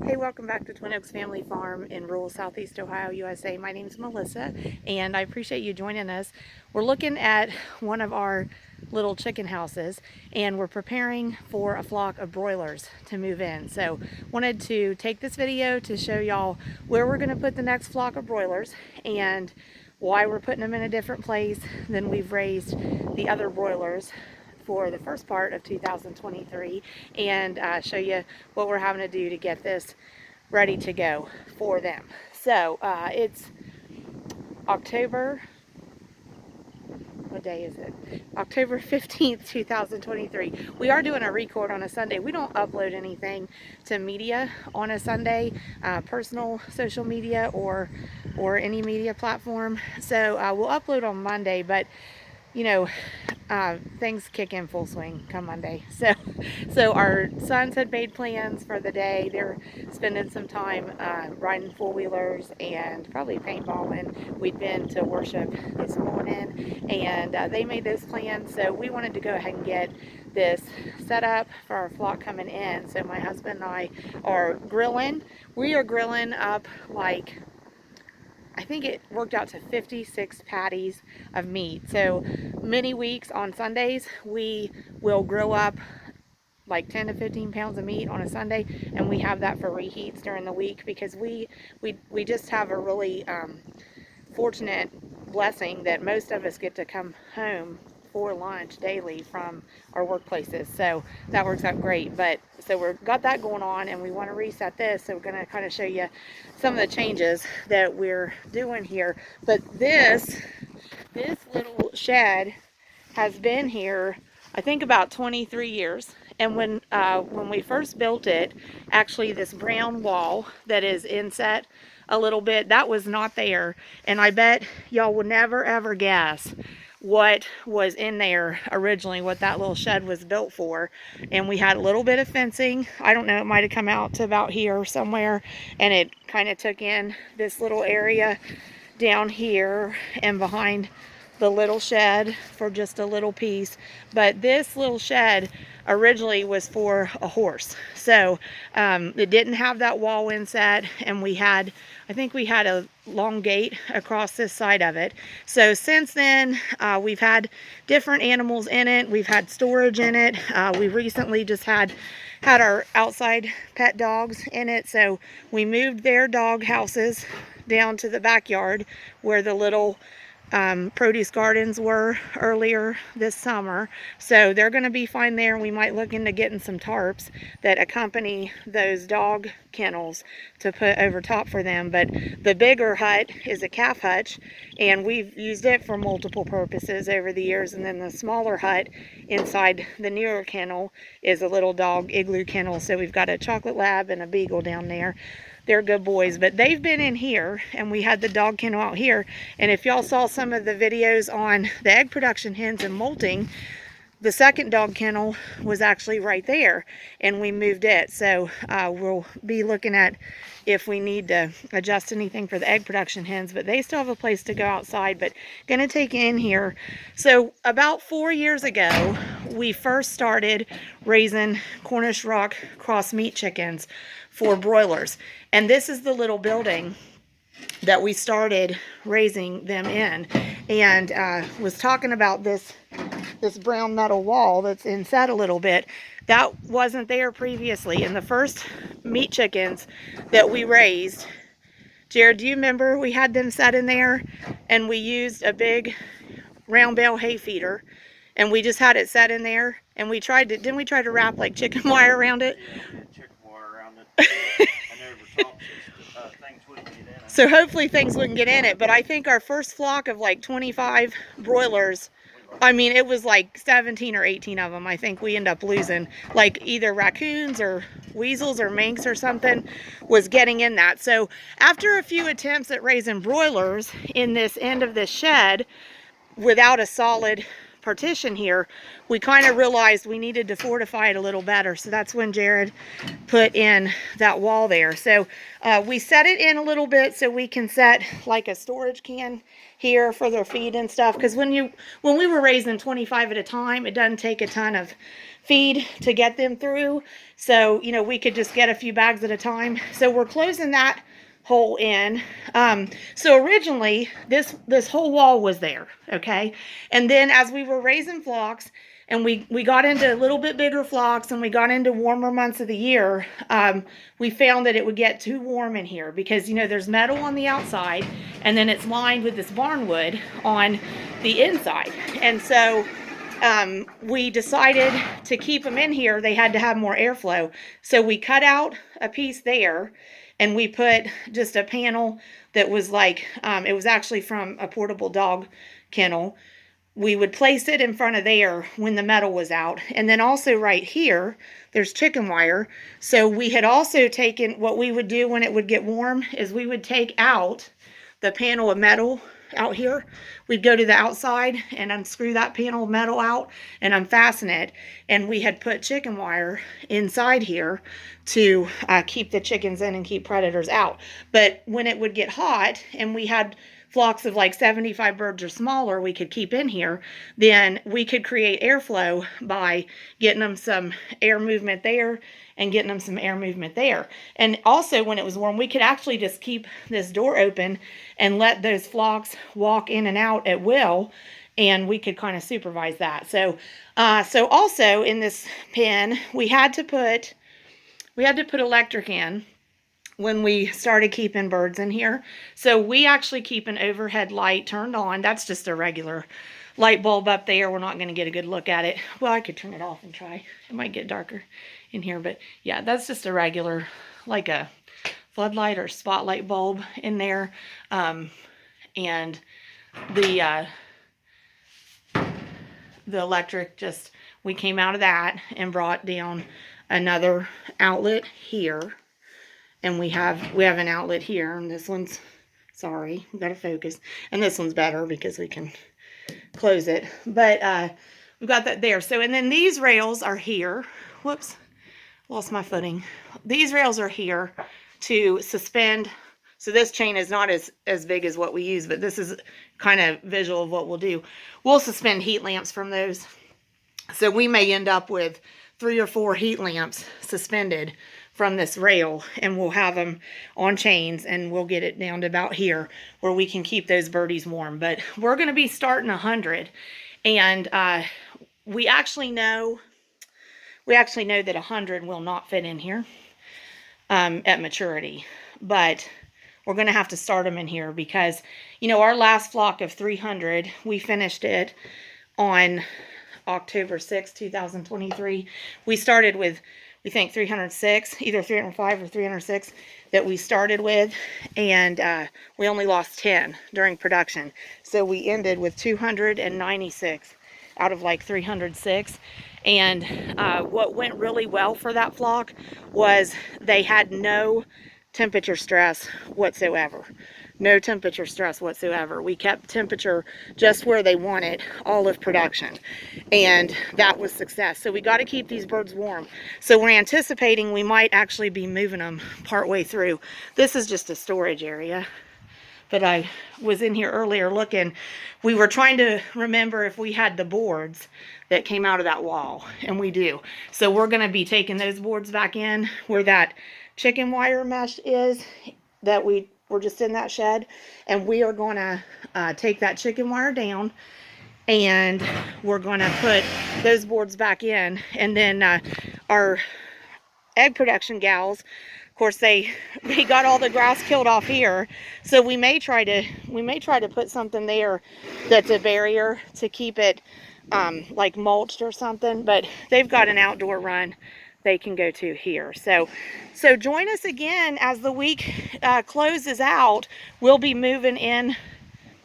Hey, welcome back to Twin Oaks Family Farm in rural Southeast Ohio, USA. My name is Melissa, and I appreciate you joining us. We're looking at one of our little chicken houses, and we're preparing for a flock of broilers to move in. So wanted to take this video to show y'all where we're going to put the next flock of broilers and why we're putting them in a different place than we've raised the other broilers for the first part of 2023, and show you what we're having to do to get this ready to go for them. So it's October, what day is it? October 15th, 2023. We are doing a record on a Sunday. We don't upload anything to media on a Sunday, personal social media or any media platform. So we'll upload on Monday, but you know, things kick in full swing come Monday. So our sons had made plans for the day. They're spending some time riding four-wheelers and probably paintballing. We'd been to worship this morning, and they made those plans. So we wanted to go ahead and get this set up for our flock coming in. So my husband and I are grilling. We are grilling up like, I think it worked out to 56 patties of meat. So many weeks on Sundays, we will grill up like 10 to 15 pounds of meat on a Sunday, and we have that for reheats during the week because we just have a really fortunate blessing that most of us get to come home for lunch daily from our workplaces, so that works out great. But so we've got that going on, and we want to reset this, so we're going to kind of show you some of the changes that we're doing here. But this little shed has been here, I think, about 23 years. And when we first built it, actually this brown wall that is inset a little bit, that was not there. And I bet y'all would never ever guess what was in there originally, what that little shed was built for. And we had a little bit of fencing. I don't know, it might have come out to about here somewhere, and it kind of took in this little area down here and behind the little shed for just a little piece. But this little shed originally was for a horse, so it didn't have that wall inset, and I think we had a long gate across this side of it. So since then we've had different animals in it. We've had storage in it. We recently just had our outside pet dogs in it, so we moved their dog houses down to the backyard where the little produce gardens were earlier this summer. So they're going to be fine there. We might look into getting some tarps that accompany those dog kennels to put over top for them. But the bigger hut is a calf hutch, and we've used it for multiple purposes over the years. And then the smaller hut inside the newer kennel is a little dog igloo kennel. So we've got a chocolate lab and a beagle down there. They're good boys, but they've been in here, and we had the dog kennel out here. And if y'all saw some of the videos on the egg production hens and molting, the second dog kennel was actually right there, and we moved it. So we'll be looking at if we need to adjust anything for the egg production hens, but they still have a place to go outside, but gonna take in here. So about 4 years ago, we first started raising Cornish rock cross meat chickens for broilers. And this is the little building that we started raising them in, and was talking about this brown metal wall that's inset a little bit. That wasn't there previously. And the first meat chickens that we raised, Jared, do you remember we had them set in there, and we used a big round bale hay feeder, and we just had it set in there, and we tried to, didn't we try to wrap like chicken wire around it? Yeah, we had chicken wire around it. I never thought things wouldn't get in it. So hopefully things wouldn't get in it. But I think our first flock of like 25 broilers, I mean, it was like 17 or 18 of them. I think we ended up losing, like either raccoons or weasels or minks or something was getting in that. So after a few attempts at raising broilers in this end of this shed without a solid partition here, we kind of realized we needed to fortify it a little better. So that's when Jared put in that wall there. So we set it in a little bit so we can set like a storage can here for their feed and stuff, because when we were raising 25 at a time, it doesn't take a ton of feed to get them through. So, you know, we could just get a few bags at a time. So we're closing that hole in. So originally this whole wall was there, okay? And then as we were raising flocks, and we got into a little bit bigger flocks and we got into warmer months of the year, we found that it would get too warm in here because, you know, there's metal on the outside and then it's lined with this barnwood on the inside. And so we decided to keep them in here. They had to have more airflow. So we cut out a piece there and we put just a panel that was like, it was actually from a portable dog kennel. We would place it in front of there when the metal was out. And then also right here, there's chicken wire. So we had also taken, what we would do when it would get warm is we would take out the panel of metal out here. We'd go to the outside and unscrew that panel of metal out and unfasten it. And we had put chicken wire inside here to keep the chickens in and keep predators out. But when it would get hot and we had flocks of like 75 birds or smaller we could keep in here, then we could create airflow by getting them some air movement there and getting them some air movement there. And also when it was warm, we could actually just keep this door open and let those flocks walk in and out at will, and we could kind of supervise that. So so also in this pen, we had to put electric in when we started keeping birds in here. So we actually keep an overhead light turned on. That's just a regular light bulb up there. We're not going to get a good look at it. Well, I could turn it off and try. It might get darker in here, but yeah, that's just a regular, like a floodlight or spotlight bulb in there. And the electric, just, we came out of that and brought down another outlet here. And we have an outlet here, and this one's, sorry, we gotta focus. And this one's better because we can close it. But we've got that there. So, and then these rails are here. Whoops, lost my footing. These rails are here to suspend. So this chain is not as big as what we use, but this is kind of visual of what we'll do. We'll suspend heat lamps from those. So we may end up with 3 or 4 heat lamps suspended from this rail, and we'll have them on chains, and we'll get it down to about here where we can keep those birdies warm. But we're going to be starting 100, and we actually know that 100 will not fit in here at maturity, but we're going to have to start them in here because, you know, our last flock of 300, we finished it on October 6, 2023. We started with, we think 306, either 305 or 306 that we started with, and we only lost 10 during production. So we ended with 296 out of like 306. And what went really well for that flock was they had no temperature stress whatsoever. No temperature stress whatsoever. We kept temperature just where they want it all of production, and that was success. So we got to keep these birds warm. So we're anticipating we might actually be moving them partway through. This is just a storage area, but I was in here earlier looking. We were trying to remember if we had the boards that came out of that wall, and we do. So we're going to be taking those boards back in where that chicken wire mesh is that we're just in that shed, and we are going to take that chicken wire down, and we're going to put those boards back in. And then our egg production gals, of course, they got all the grass killed off here, so we may try to put something there that's a barrier to keep it like mulched or something. But they've got an outdoor run they can go to here. So join us again as the week closes out. We'll be moving in